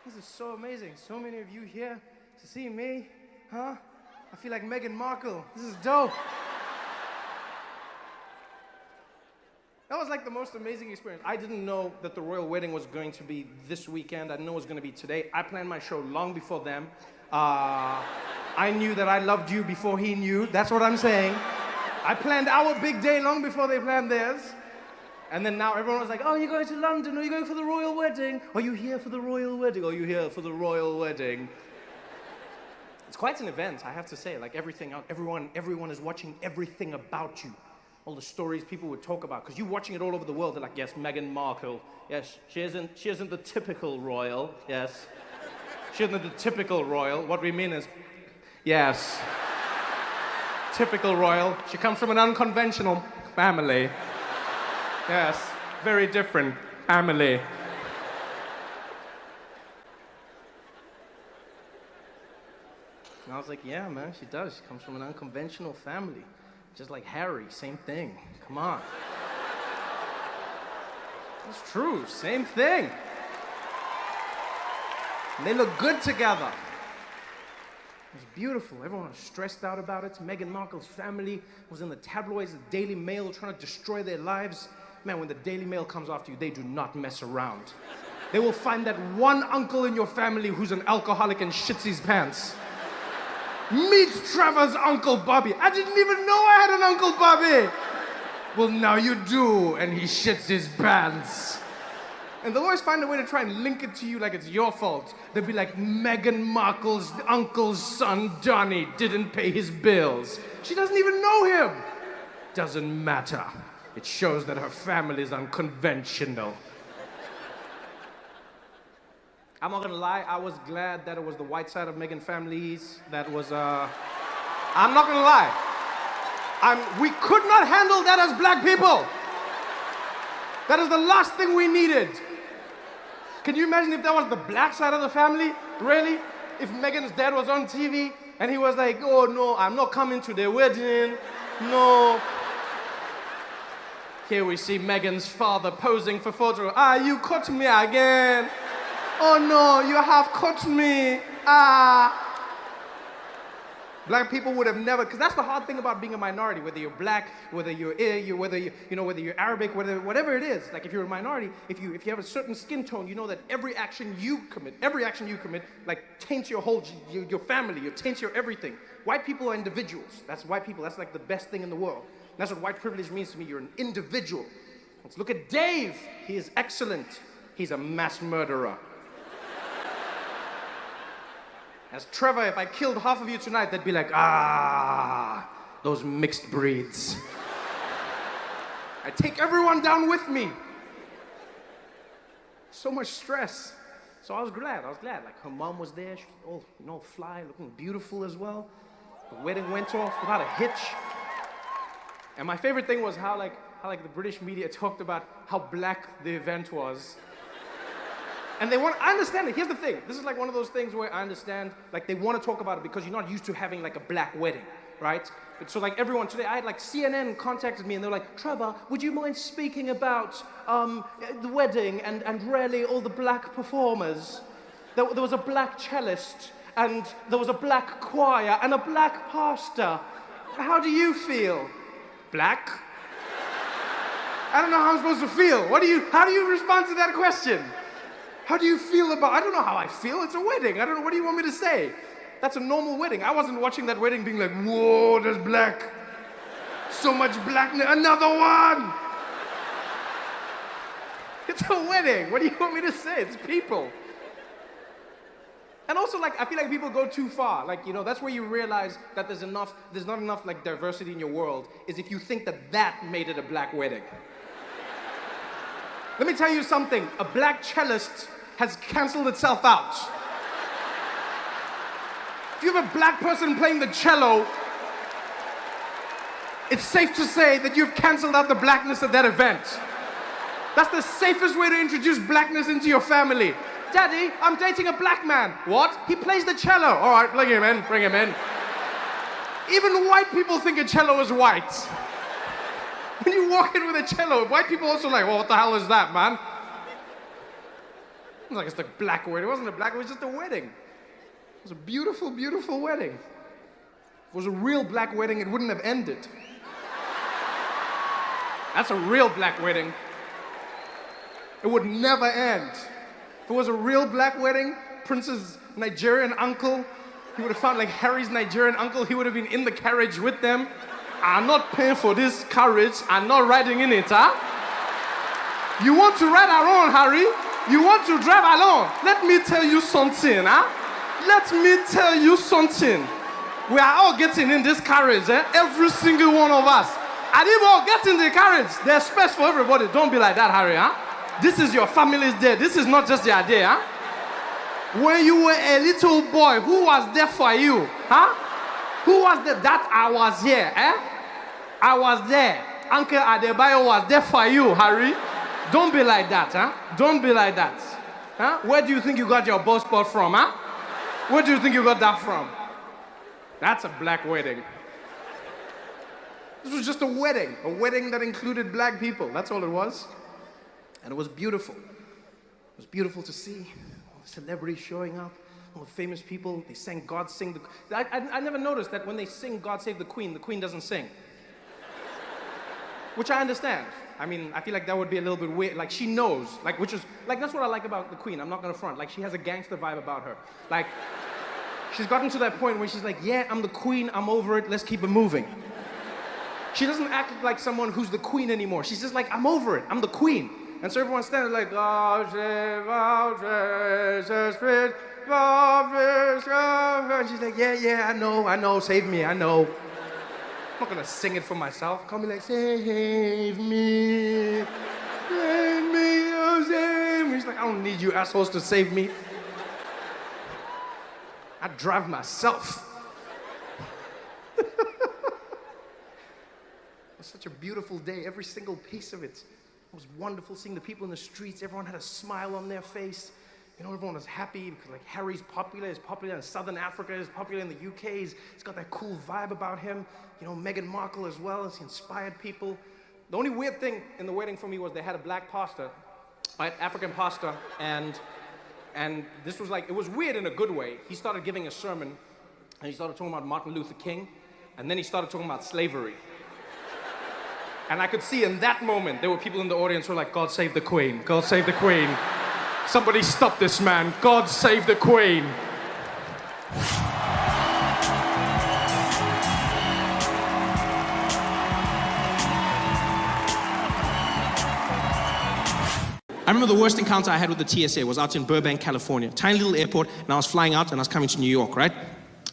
This is so amazing. So many of you here to see me, huh? I feel like Meghan Markle. This is dope. That was like the most amazing experience. I didn't know that the royal wedding was going to be this weekend. I didn't know it was going to be today. I planned my show long before them. I knew that I loved you before he knew. That's what I'm saying. I planned our big day long before they planned theirs. And then now everyone was like, oh, you're going to London, or you're going for the royal wedding. Are you here for the royal wedding? Are you here for the royal wedding? It's quite an event, I have to say. Like everyone is watching everything about you. All the stories people would talk about, because you're watching it all over the world. They're like, yes, Meghan Markle. Yes, she isn't the typical royal. Yes. She isn't the typical royal. What we mean is, yes. Typical royal. She comes from an unconventional family. Yes, very different family. And I was like, yeah, man, she does. She comes from an unconventional family. Just like Harry, same thing. Come on. It's true, same thing. And they look good together. It was beautiful. Everyone was stressed out about it. Meghan Markle's family was in the tabloids, the Daily Mail, trying to destroy their lives. Man, when the Daily Mail comes after you, they do not mess around. They will find that one uncle in your family who's an alcoholic and shits his pants. Meet Trevor's Uncle Bobby. I didn't even know I had an Uncle Bobby. Well, now you do, and he shits his pants. And they'll always find a way to try and link it to you like it's your fault. They'll be like, Meghan Markle's uncle's son, Johnny, didn't pay his bills. She doesn't even know him. Doesn't matter. It shows that her family is unconventional. I'm not gonna lie, I was glad that it was the white side of Meghan families that was, I'm not gonna lie. We could not handle that as black people. That is the last thing we needed. Can you imagine if that was the black side of the family? Really? If Meghan's dad was on TV and he was like, oh no, I'm not coming to their wedding, no. Here we see Meghan's father posing for photo. Ah, you caught me again. Oh no, you have caught me. Ah. Black people would have never, because that's the hard thing about being a minority, whether you're black, whether you're whether you're Arabic, whatever it is. Like if you're a minority, if you have a certain skin tone, you know that every action you commit, like taints your whole, your family, it taints your everything. White people are individuals. That's white people. That's like the best thing in the world. And that's what white privilege means to me. You're an individual. Let's look at Dave. He is excellent. He's a mass murderer. As Trevor, if I killed half of you tonight, they'd be like, ah, those mixed breeds. I take everyone down with me. So much stress. So I was glad. Like her mom was there. She was all, fly, looking beautiful as well. The wedding went off without a hitch. And my favorite thing was how the British media talked about how black the event was. And I understand it. Here's the thing. This is like one of those things where I understand, like they want to talk about it because you're not used to having like a black wedding, right? But so like everyone today, I had like CNN contacted me and they're like, Trevor, would you mind speaking about the wedding and really all the black performers? There was a black cellist and there was a black choir and a black pastor. How do you feel? Black? I don't know how I'm supposed to feel. How do you respond to that question? How do you feel about, I don't know how I feel, it's a wedding. I don't know, what do you want me to say? That's a normal wedding. I wasn't watching that wedding being like, whoa, there's black. So much blackness, another one. It's a wedding, what do you want me to say? It's people. And also, like, I feel like people go too far. Like, that's where you realize that there's not enough, like, diversity in your world, is if you think that made it a black wedding. Let me tell you something, a black cellist has canceled itself out. If you have a black person playing the cello, it's safe to say that you've canceled out the blackness of that event. That's the safest way to introduce blackness into your family. Daddy, I'm dating a black man. What? He plays the cello. All right, bring him in. Even white people think a cello is white. When you walk in with a cello, white people also like, well, what the hell is that, man? was like, it's a black wedding. It wasn't a black wedding, it was just a wedding. It was a beautiful, beautiful wedding. If it was a real black wedding, it wouldn't have ended. That's a real black wedding. It would never end. If it was a real black wedding, Prince's Nigerian uncle, he would have found like Harry's Nigerian uncle, he would have been in the carriage with them. I'm not paying for this carriage, I'm not riding in it, huh? You want to ride alone, Harry? You want to drive alone? Let me tell you something, huh? Let me tell you something. We are all getting in this carriage, eh? Every single one of us. And if we all get in the carriage, there's space for everybody. Don't be like that, Harry, huh? This is your family's day. This is not just your day, huh? When you were a little boy, who was there for you, huh? Who was there? That I was here, eh? I was there. Uncle Adebayo was there for you, Harry. Don't be like that, huh? Don't be like that. Huh? Where do you think you got your ball spot from, huh? Where do you think you got that from? That's a black wedding. This was just a wedding that included black people. That's all it was. And it was beautiful. It was beautiful to see all the celebrities showing up, all the famous people. They sang God Sing the... I never noticed that when they sing God Save the Queen doesn't sing. Which I understand. I mean, I feel like that would be a little bit weird. Like, she knows. Like, which is... Like, that's what I like about the Queen. I'm not gonna front. Like, she has a gangster vibe about her. Like, she's gotten to that point where she's like, yeah, I'm the Queen, I'm over it, let's keep it moving. She doesn't act like someone who's the Queen anymore. She's just like, I'm over it, I'm the Queen. And so everyone's standing like, God save our Jesus Christ, and she's like, yeah, I know, save me, I know. I'm not gonna sing it for myself. Call me like, save me, oh, save me. She's like, I don't need you assholes to save me. I drive myself. It was such a beautiful day, every single piece of it. It was wonderful seeing the people in the streets. Everyone had a smile on their face. You know, everyone was happy because, like, Harry's popular. He's popular in Southern Africa. He's popular in the UK. He's got that cool vibe about him. You know, Meghan Markle as well. He inspired people. The only weird thing in the wedding for me was they had a black pastor, right? African pastor, and this was like, it was weird in a good way. He started giving a sermon, and he started talking about Martin Luther King, and then he started talking about slavery. And I could see in that moment, there were people in the audience who were like, God save the Queen, God save the Queen. Somebody stop this man, God save the Queen. I remember the worst encounter I had with the TSA was out in Burbank, California. Tiny little airport, and I was flying out and I was coming to New York, right?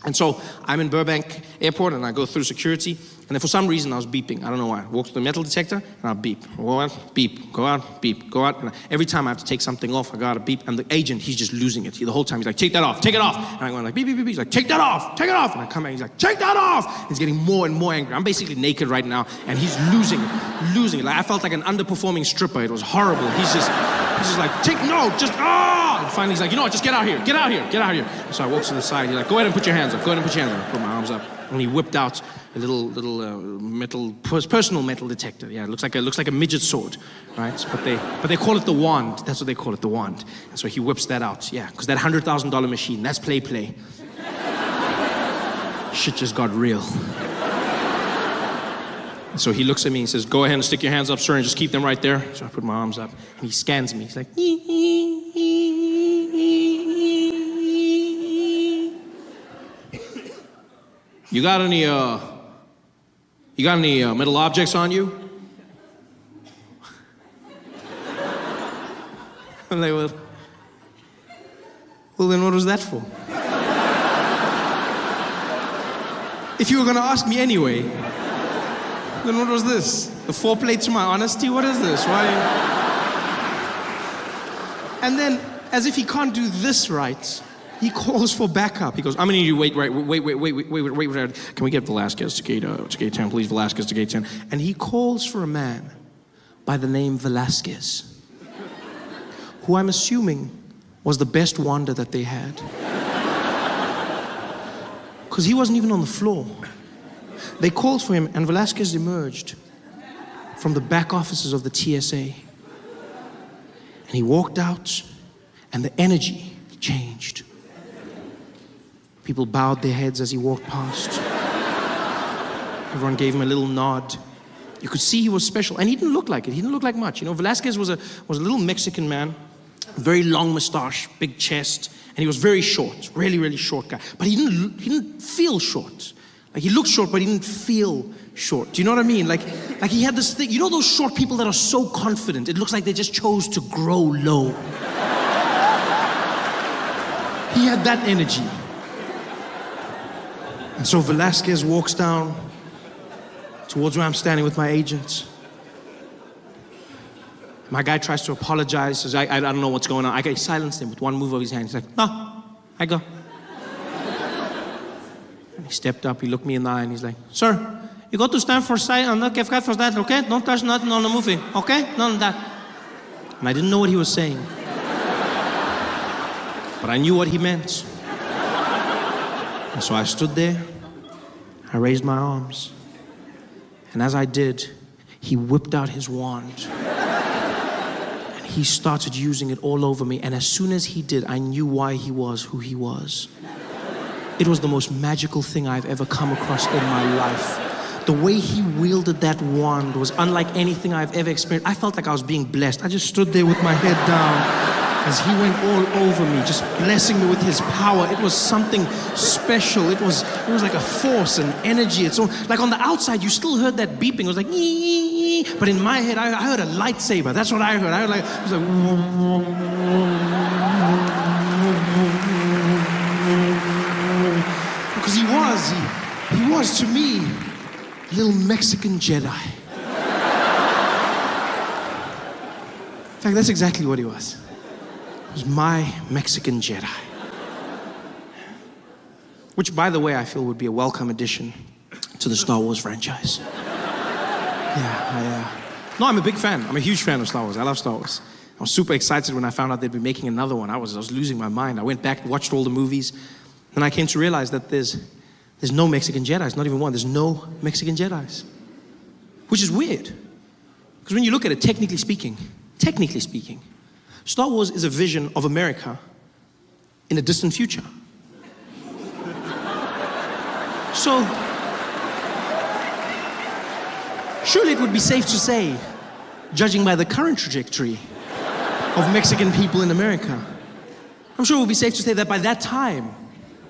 And so I'm in Burbank Airport and I go through security, and then for some reason I was beeping. I don't know why. I walk to the metal detector and I'll beep. Go out, beep. Go out, beep. Go out. And every time I have to take something off, I gotta beep. And the agent, he's just losing it. The whole time he's like, take that off, take it off. And I'm going like, beep, beep, beep, beep. He's like, take that off, take it off. And I come back, he's like, take that off. He's getting more and more angry. I'm basically naked right now, and he's losing it. Like, I felt like an underperforming stripper. It was horrible. He's just like, And finally he's like, you know what, just get out here. So I walk to the side, he's like, go ahead and put your hands up. I put my arms up, and he whipped out a little personal metal detector. Yeah, it looks like a midget sword, right? But they call it the wand. That's what they call it, the wand. And so he whips that out, yeah, because that $100,000 machine, that's play. Shit just got real. So he looks at me and says, go ahead and stick your hands up, sir, and just keep them right there. So I put my arms up, and he scans me. He's like, You got any metal objects on you? I'm like, well, then what was that for? If you were gonna ask me anyway, then what was this? The foreplay to my honesty? What is this? Why? And then, as if he can't do this right, he calls for backup. He goes, I'm gonna need you wait. Can we get Velasquez to gate 10, please? Velasquez to gate 10. And he calls for a man by the name Velasquez, who I'm assuming was the best wander that they had. Because he wasn't even on the floor. They called for him, and Velasquez emerged from the back offices of the TSA. And he walked out, and the energy changed. People bowed their heads as he walked past. Everyone gave him a little nod. You could see he was special, and he didn't look like it. He didn't look like much. You know, Velasquez was a little Mexican man, very long mustache, big chest, and he was very short, really, really short guy. But he didn't feel short. Like, he looked short, but he didn't feel short. Do you know what I mean? Like he had this thing. You know those short people that are so confident, it looks like they just chose to grow low. He had that energy. And so Velasquez walks down towards where I'm standing with my agents. My guy tries to apologize, says, I don't know what's going on. I silenced him with one move of his hand. He's like, no, I go. And he stepped up, he looked me in the eye, and he's like, sir, you got to stand for side and not give God for that, okay? Don't touch nothing on the movie, okay? None of that. And I didn't know what he was saying. But I knew what he meant. And so I stood there, I raised my arms, and as I did, he whipped out his wand. And he started using it all over me, and as soon as he did, I knew why he was who he was. It was the most magical thing I've ever come across in my life. The way he wielded that wand was unlike anything I've ever experienced. I felt like I was being blessed. I just stood there with my head down as he went all over me, just blessing me with his power. It was something special. It was like a force and energy. It's so, like on the outside, you still heard that beeping. It was like, ee, but in my head, I heard a lightsaber. That's what I heard. I heard like, it was like, because he was to me, a little Mexican Jedi. In fact, that's exactly what he was. He was my Mexican Jedi. Which, by the way, I feel would be a welcome addition to the Star Wars franchise. No, I'm a big fan. I'm a huge fan of Star Wars. I love Star Wars. I was super excited when I found out they'd be making another one. I was losing my mind. I went back, watched all the movies, and I came to realize that there's no Mexican Jedis, not even one. There's no Mexican Jedis. Which is weird. Because when you look at it, technically speaking, Star Wars is a vision of America in a distant future. So, surely it would be safe to say, judging by the current trajectory of Mexican people in America, I'm sure it would be safe to say that by that time,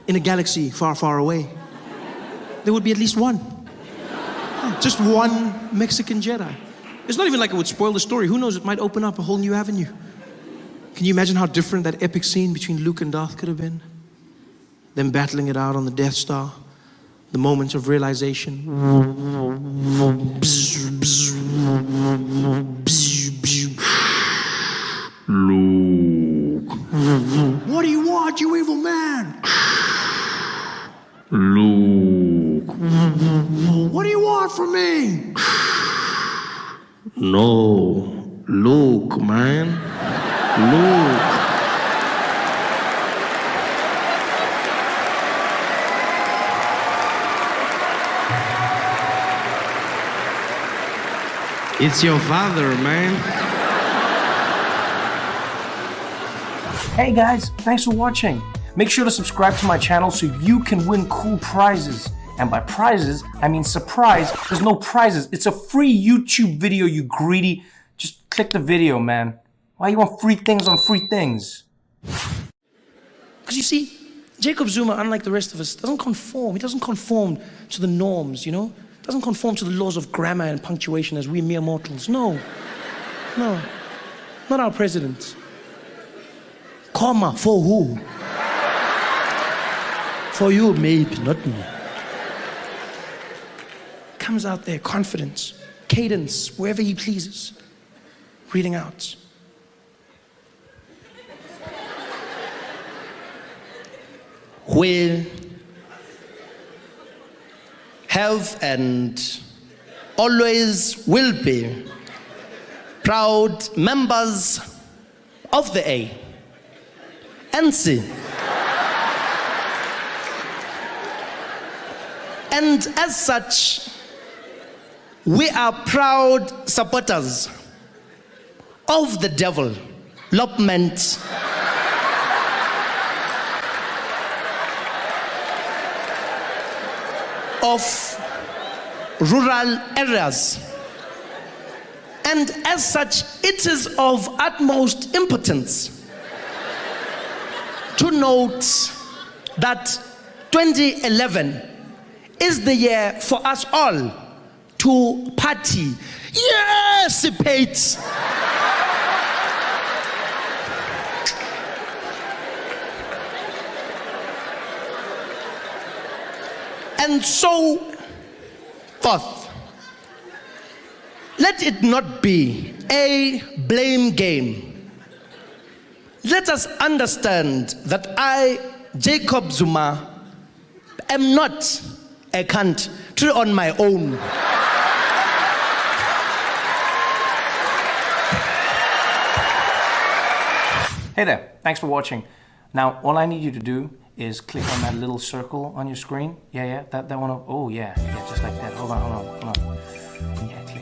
in a galaxy far, far away, there would be at least one. Just one Mexican Jedi. It's not even like it would spoil the story. Who knows, it might open up a whole new avenue. Can you imagine how different that epic scene between Luke and Darth could have been? Them battling it out on the Death Star. The moments of realization. Luke. What do you want, you evil man? Luke. What do you want from me? No. Luke, man. Luke. It's your father, man. Hey guys, thanks for watching. Make sure to subscribe to my channel so you can win cool prizes. And by prizes, I mean surprise. There's no prizes. It's a free YouTube video, you greedy. Just click the video, man. Why you want free things on free things? Because you see, Jacob Zuma, unlike the rest of us, doesn't conform. He doesn't conform to the norms, you know? Doesn't conform to the laws of grammar and punctuation as we mere mortals. No. Not our president. Comma, for who? For you, maybe, not me. Comes out there, confidence, cadence, wherever he pleases. Reading out. Will have and always will be proud members of the ANC. And as such, we are proud supporters of the development of rural areas. And as such, it is of utmost importance to note that 2011 is the year for us all to party. Yes, Pete! And so forth. Let it not be a blame game. Let us understand that I, Jacob Zuma, am not a country on my own. Hey there, thanks for watching. Now, all I need you to do is click on that little circle on your screen. Yeah, that one. Oh, yeah, just like that. Hold on. Yeah, click